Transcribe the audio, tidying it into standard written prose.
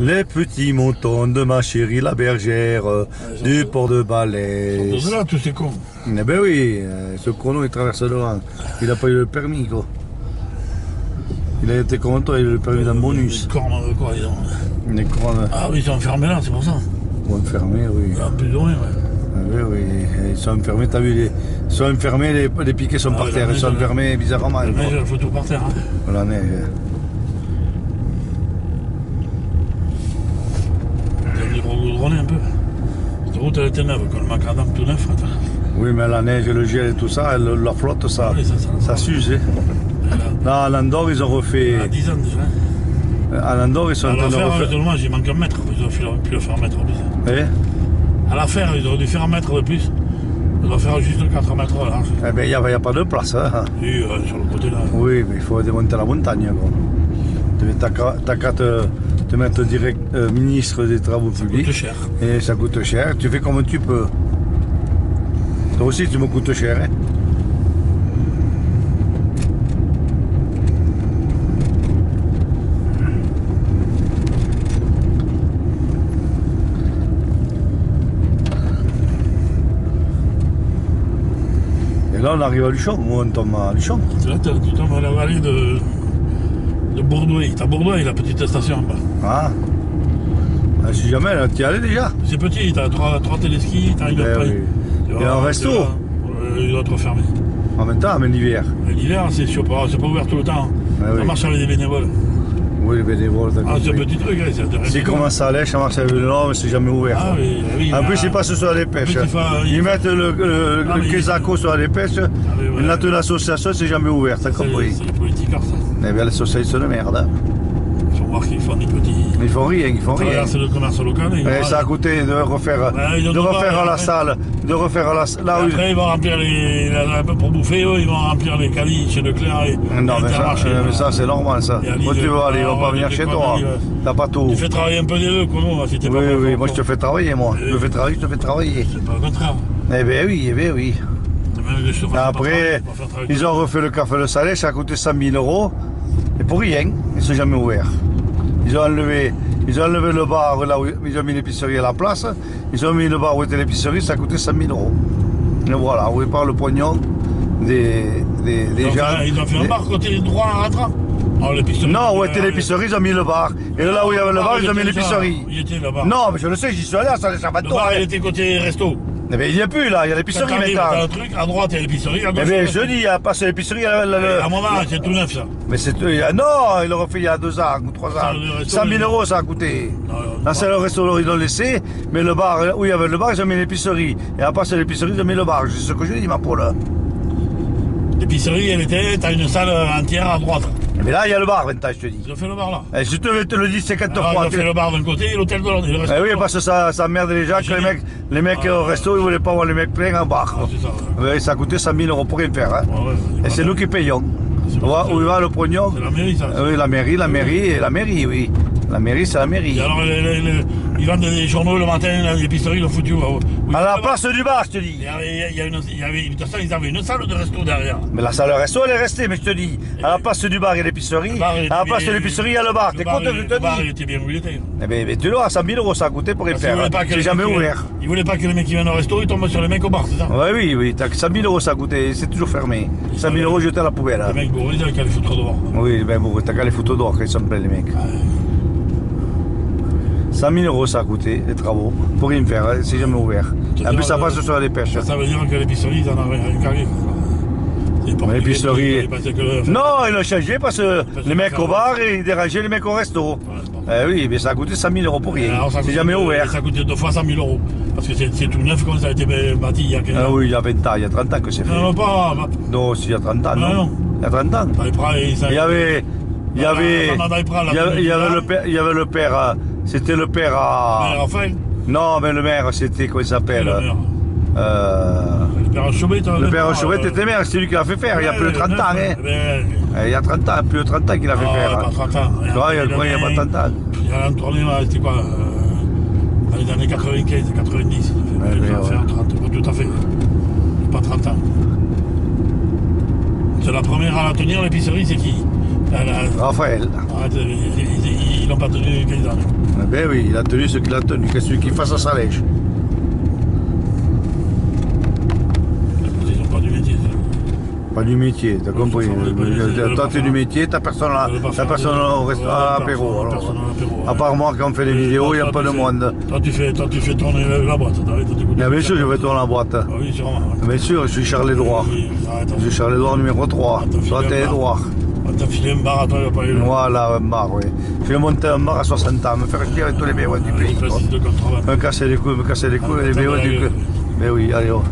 Les petits moutons de ma chérie la bergère du port de Balais. C'est là tous ces cons. Eh ben oui, ce chrono il traverse devant. Il n'a pas eu le permis quoi. Il a été content, il a eu le permis d'un bonus. Les cornes de quoi, ils ont. Les cornes. Ah oui, ils sont enfermés là, c'est pour ça. Ou enfermés, oui. Ah, plus ou moins, ouais. Ah oui, oui, ils sont enfermés, t'as vu, ils sont enfermés, les piquets sont par terre, ils sont enfermés bizarrement. La neige, il faut tout par terre. Hein. La neige. Ils ont des gros goudronnés un peu. Cette route elle était neuve, quand le macadam tout neuf. Attends. Oui, mais la neige, le gel et tout ça, la flotte, ça, Oui, ça s'use. Là, à l'Andorre, ils ont refait. Il y a 10 ans déjà. À l'Andorre, ils sont en train de refaire. Seulement, il manque un mètre, ils auraient pu le faire un mètre de plus. Eh À la faire, ils auraient dû faire un mètre de plus. Ils doivent faire juste 4 mètres large. Eh bien, il n'y a pas de place. Hein. Oui, sur le côté là. Oui, mais il faut démonter la montagne. T'as qu'à te mettre direct ministre des Travaux publics. Ça coûte cher. Et ça coûte cher. Tu fais comme tu peux. Toi aussi, tu me coûtes cher. Hein. Et là, on arrive à Luchon, ou on tombe à Luchon. Là, tu tombes à la vallée de Bourdouille. T'as Bourdouille, la petite station en bas. Ah. Si jamais, tu y allais déjà. C'est petit, t'as 3 téléskis, t'as une autre Oui. Et un resto. Il doit être fermé. En même temps, mais l'hiver. L'hiver, c'est pas ouvert tout le temps. Ah, Ça oui. marche avec des bénévoles. Oui, les bénévoles, t'as Ah, c'est un compris. petit truc, hein, c'est intéressant. Si commence à lèche, ça marche avec le nord, mais c'est jamais ouvert. Ah oui, oui. En plus, ils passent sur la dépêche. Ils mettent le Kézako sur la dépêche. Ils mettent l'association, c'est jamais ouvert, t'as compris. C'est les politicards, ça. Eh bien, l'association de merde. Hein. Il faut voir qu'ils font des petits. Ils font rien, ils font rien. C'est le commerce local. Et ça a coûté de refaire, la salle, de refaire la salle. Là où... Après, ils vont remplir pour bouffer, eux, ils vont remplir les caddies chez Leclerc et non, mais ça c'est normal, ça. Moi, tu vas aller, ils vont pas venir chez toi. T'as pas tout. Tu fais travailler un peu des deux, comment si t'es pas. Oui, moi je te fais travailler, moi. Je te fais travailler, je te fais travailler. C'est pas le contraire. Eh bien oui. Après, ils ont refait le café Le Salé, ça a coûté 100 000 €. Et pour rien, ils ne sont jamais ouverts. Ils ont enlevé le bar là où ils ont mis l'épicerie à la place. Ils ont mis le bar où était l'épicerie, ça a coûté 100 000 €. Et voilà, on repart le pognon des gens. Ils ont fait un bar côté droit en rentrant. Non, où était l'épicerie, ils ont mis le bar. Et là où il y avait le bar, ils ont mis l'épicerie. Non, mais je le sais, j'y suis allé à Saint-Chabato. Le bar, il était côté resto. Mais il n'y a plus là, il y a l'épicerie maintenant. T'as un truc, à droite il y a l'épicerie, à gauche. Eh bien je dis, il y a passé l'épicerie. À un moment, c'est tout neuf ça. Mais c'est. Non, il l'a refait il y a 2 ans ou 3 ans. 100 000 € ça a coûté. Là c'est le resto, ils l'ont laissé, mais le bar, où il y avait le bar, ils ont mis l'épicerie. Et à passer l'épicerie, ils ont mis le bar. C'est ce que je dis, ma Paul. L'épicerie, elle était, t'as une salle entière à droite. Mais là, il y a le bar maintenant, je te dis. Ils ont fait le bar là. Et je te le dis 50 fois. Ils ont fait le bar d'un côté et l'hôtel de l'autre. Eh oui, parce que ça merde les gens que les mecs au resto, ils voulaient pas voir les mecs pleins en bar. Ah, c'est ça, ouais. Ouais, ça a coûté 100 000 € pour rien faire. Hein. Ouais, et c'est nous qui payons. Où il va le pognon? C'est la mairie, ça. Oui, la mairie, oui. La mairie, c'est la mairie. Et alors, ils vendent des journaux le matin, l'épicerie, ils l'ont foutu. À la place du bar, je te dis. De toute façon, ils avaient une salle de resto derrière. Mais la salle de resto, elle est restée, mais je te dis. À la place du bar, il y a l'épicerie. À la place de l'épicerie, il y a le bar. T'es content, je te dis? Le bar, il était bien où il était. Eh bien, tu vois, 100 000 € ça a coûté pour y faire. C'est jamais ouvert. Ils voulaient pas que les mecs qui viennent au resto, ils tombent sur les mecs au bar, c'est ça? Oui. 100 000 € ça a coûté, c'est toujours fermé. 100 000 € jetés à la poubelle. Les mecs bourrés, ils avaient qu'à les foutre dehors. Oui, ben bon, t'as qu'à les foutre dehors quand ils sont pleins, les mecs. 100 000 € ça a coûté, les travaux, pour rien faire, c'est jamais ouvert. En plus, ça passe sur la dépêche. Ça veut dire que l'épicerie, ils en avaient rien carré. L'épicerie. Non, ils l'ont changé parce que les mecs au bar, ils dérangeaient les mecs au resto. Oui, mais ça a coûté 100 000 € pour rien. C'est jamais ouvert. Ça a coûté 2 fois 100 000 €. Parce que c'est tout neuf comme ça a été bâti il y a 15 ans. Ah oui, il y a 20 ans, il y a 30 ans que c'est fait. Non, pas. Non, il y a 30 ans, non. Il y a 30 ans. Il y avait le père, c'était le père à... Raphaël. Non, mais le maire, c'était, comment il s'appelle? Le père Chauvet, le père Chauvet était maire, c'est lui qui l'a fait faire, il y a plus de 30 ans. Hein. Il y a 30 ans, plus de 30 ans qu'il a fait faire. Pas 30 ans. Il y a pas 30 ans. Il y a l'entourné, c'était quoi dans les années 95, 90. Tout à fait. Pas 30 ans. C'est la première à la tenir, l'épicerie, c'est qui? Raphaël. n'ont pas tenu 15 ans. Eh ben oui, il a tenu ce qu'il a tenu, qu'est-ce qu'il fasse à sa lèche. Ils n'ont pas du métier. Pas du métier, t'as compris. Toi, tu es du métier, t'as personne au restaurant à l'apéro. À part moi, quand on fait des vidéos, il n'y a pas de monde. Toi, tu fais tourner la boîte. Bien sûr, je vais tourner la boîte. Oui, sûrement. Bien sûr, je suis Charles-Édouard. Je suis Charles-Édouard numéro 3. Toi, t'es Édouard. On t'a filé un bar à toi, il va pas aller. Voilà, un bar, oui. Je vais monter un bar à 60 ans, me faire chier avec tous les BO du pays. Me casser les couilles, les BO du pays. Mais oui, allez, oh.